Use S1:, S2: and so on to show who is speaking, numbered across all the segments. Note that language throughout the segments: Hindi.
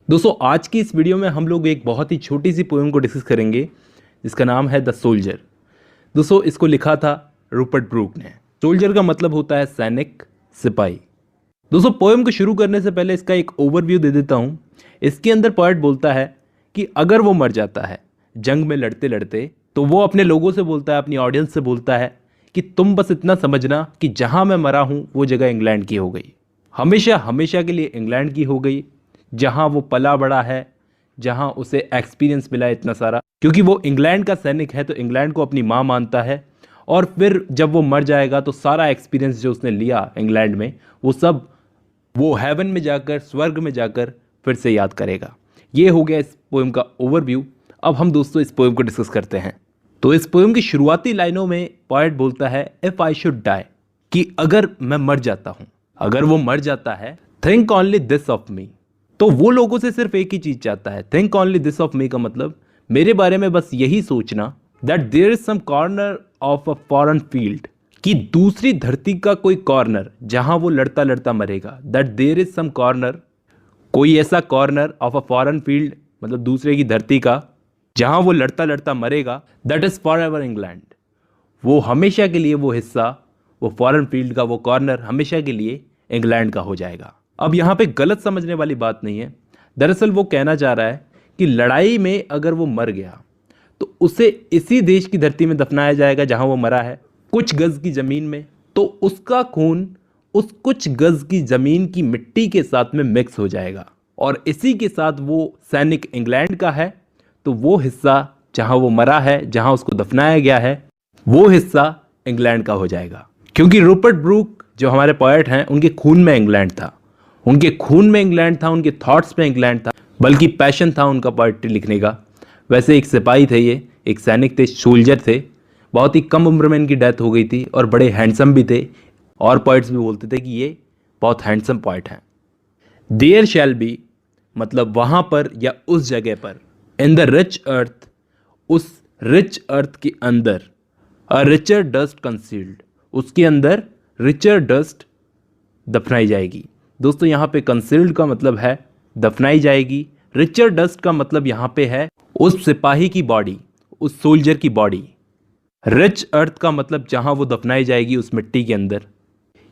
S1: दोस्तों आज की इस वीडियो में हम लोग एक बहुत ही छोटी सी पोएम को डिस्कस करेंगे जिसका नाम है द सोल्जर। दोस्तों इसको लिखा था रूपर्ट ब्रूक ने। सोल्जर का मतलब होता है सैनिक, सिपाही। दोस्तों पोएम को शुरू करने से पहले इसका एक ओवरव्यू दे देता हूँ। इसके अंदर पोएट बोलता है कि अगर वो मर जाता है जंग में लड़ते लड़ते तो वो अपने लोगों से बोलता है, अपनी ऑडियंस से बोलता है कि तुम बस इतना समझना कि जहाँ मैं मरा हूँ वो जगह इंग्लैंड की हो गई, हमेशा हमेशा के लिए इंग्लैंड की हो गई, जहाँ वो पला बड़ा है, जहाँ उसे एक्सपीरियंस मिला इतना सारा। क्योंकि वो इंग्लैंड का सैनिक है तो इंग्लैंड को अपनी माँ मानता है, और फिर जब वो मर जाएगा तो सारा एक्सपीरियंस जो उसने लिया इंग्लैंड में वो सब वो हेवन में जाकर, स्वर्ग में जाकर फिर से याद करेगा। ये हो गया इस पोएम का ओवरव्यू। अब हम दोस्तों इस पोएम को डिस्कस करते हैं। तो इस पोएम की शुरुआती लाइनों में पोएट बोलता है इफ़ आई शुड डाई, कि अगर मैं मर जाता हूँ, अगर वो मर जाता है, थिंक ओनली दिस ऑफ मी। तो वो लोगों से सिर्फ एक ही चीज चाहता है। Think only this of me का मतलब मेरे बारे में बस यही सोचना, that there is some corner of a foreign field, कि दूसरी धरती का कोई कॉर्नर जहां वो लड़ता लड़ता मरेगा। That there is some corner, कोई ऐसा corner of a foreign field मतलब दूसरे की धरती का जहां वो लड़ता लड़ता मरेगा, that is for ever England. वो हमेशा के लिए वो हिस्सा, वो फॉरेन फील्ड का वो कॉर्नर हमेशा के लिए इंग्लैंड का हो जाएगा। अब यहाँ पे गलत समझने वाली बात नहीं है। दरअसल वो कहना चाह रहा है कि लड़ाई में अगर वो मर गया तो उसे इसी देश की धरती में दफनाया जाएगा जहां वो मरा है, कुछ गज की जमीन में। तो उसका खून उस कुछ गज की जमीन की मिट्टी के साथ में मिक्स हो जाएगा, और इसी के साथ वो सैनिक इंग्लैंड का है, तो वो हिस्सा जहां वो मरा है, जहां उसको दफनाया गया है, वो हिस्सा इंग्लैंड का हो जाएगा। क्योंकि रूपर्ट ब्रूक जो हमारे पोएट हैं उनके खून में इंग्लैंड था, उनके खून में इंग्लैंड था, उनके थॉट्स में इंग्लैंड था, बल्कि पैशन था उनका पोएट्री लिखने का। वैसे एक सिपाही थे, ये एक सैनिक थे, सोल्जर थे। बहुत ही कम उम्र में इनकी डेथ हो गई थी, और बड़े हैंडसम भी थे, और पोएट्स भी बोलते थे कि ये बहुत हैंडसम पोएट हैं। देयर शैल बी मतलब वहाँ पर या उस जगह पर, इन द रिच अर्थ उस रिच अर्थ के अंदर, अ रिचर डस्ट कंसील्ड उसके अंदर रिचर डस्ट दफनाई जाएगी। दोस्तों यहाँ पे कंसील्ड का मतलब है दफनाई जाएगी, रिचर डस्ट का मतलब यहाँ पे है उस सिपाही की बॉडी, उस सोल्जर की बॉडी। रिच अर्थ का मतलब जहाँ वो दफनाई जाएगी उस मिट्टी के अंदर।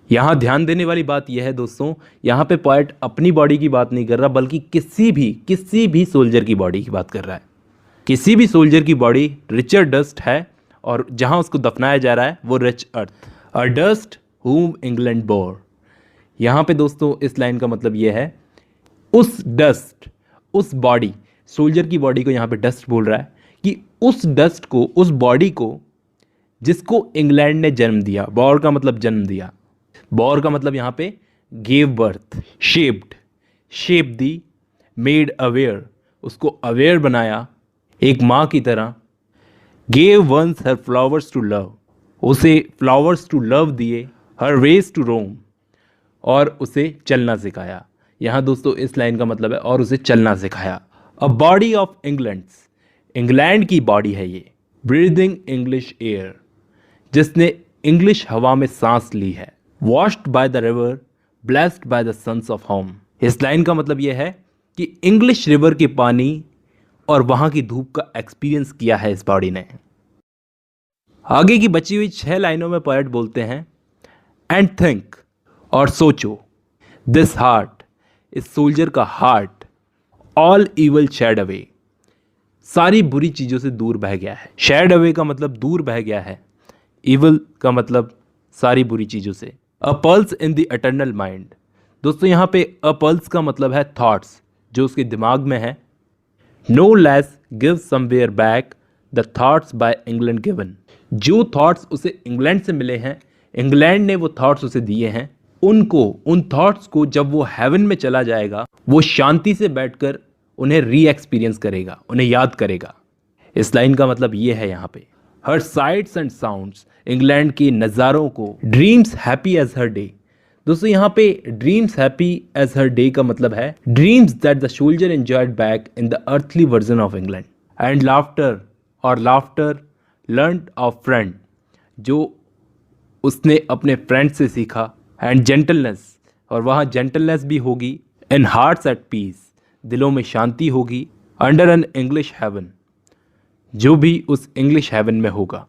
S1: यहाँ ध्यान देने वाली बात यह है दोस्तों, यहाँ पे पोएट अपनी बॉडी की बात नहीं कर रहा, बल्कि किसी भी सोल्जर की बॉडी की बात कर रहा है। किसी भी सोल्जर की बॉडी रिचर डस्ट है, और जहाँ उसको दफनाया जा रहा है वो रिच अर्थ। अ डस्ट whom इंग्लैंड बोर। यहाँ पे दोस्तों इस लाइन का मतलब ये है उस डस्ट, उस बॉडी, सोल्जर की बॉडी को यहाँ पे डस्ट बोल रहा है, कि उस डस्ट को, उस बॉडी को जिसको इंग्लैंड ने जन्म दिया। बॉर का मतलब जन्म दिया, बॉर का मतलब यहाँ पे गेव बर्थ, शेप्ड, शेप दी, मेड अवेयर, उसको अवेयर बनाया एक माँ की तरह। Gave once her flowers to love, उसे फ्लावर्स टू लव दिए, हर वेज टू रोम, और उसे चलना सिखाया। यहाँ दोस्तों इस लाइन का मतलब है और उसे चलना सिखाया। A body of England's, England की बॉडी है ये, ब्रीदिंग इंग्लिश एयर, जिसने इंग्लिश हवा में सांस ली है। Washed by the river, blessed by the suns of home. इस लाइन का मतलब यह है कि इंग्लिश रिवर के पानी और वहाँ की धूप का एक्सपीरियंस किया है इस बॉडी ने। आगे की बची हुई 6 लाइनों में पोएट बोलते हैं एंड थिंक, और सोचो, दिस हार्ट, इस सोल्जर का heart, all evil shed away, सारी बुरी चीज़ों से दूर बह गया है। शेड अवे का मतलब दूर बह गया है, ईवल का मतलब सारी बुरी चीज़ों से। अ pulse in the eternal mind. दोस्तों यहाँ पे अ पल्स का मतलब है थॉट्स, जो उसके दिमाग में है। No less give somewhere back the thoughts by England given, जो थॉट्स उसे इंग्लैंड से मिले हैं, इंग्लैंड ने वो थॉट्स उसे दिए हैं, उनको, उन थॉट्स को जब वो हेवन में चला जाएगा वो शांति से बैठकर उन्हें री एक्सपीरियंस करेगा, उन्हें याद करेगा। इस लाइन का मतलब ये है यहाँ पे हर साइट्स एंड साउंड्स, इंग्लैंड के नज़ारों को, ड्रीम्स हैप्पी एज हर डे। दोस्तों यहाँ पे ड्रीम्स हैप्पी एज हर डे का मतलब है dreams that the soldier enjoyed back in the earthly version of England, and laughter, और लाफ्टर लर्नड ऑफ फ्रेंड, जो उसने अपने फ्रेंड से सीखा, एंड जेंटलनेस, और वहाँ जेंटलनेस भी होगी, इन हार्ट्स एट पीस, दिलों में शांति होगी अंडर एन इंग्लिश हेवन, जो भी उस इंग्लिश हेवन में होगा।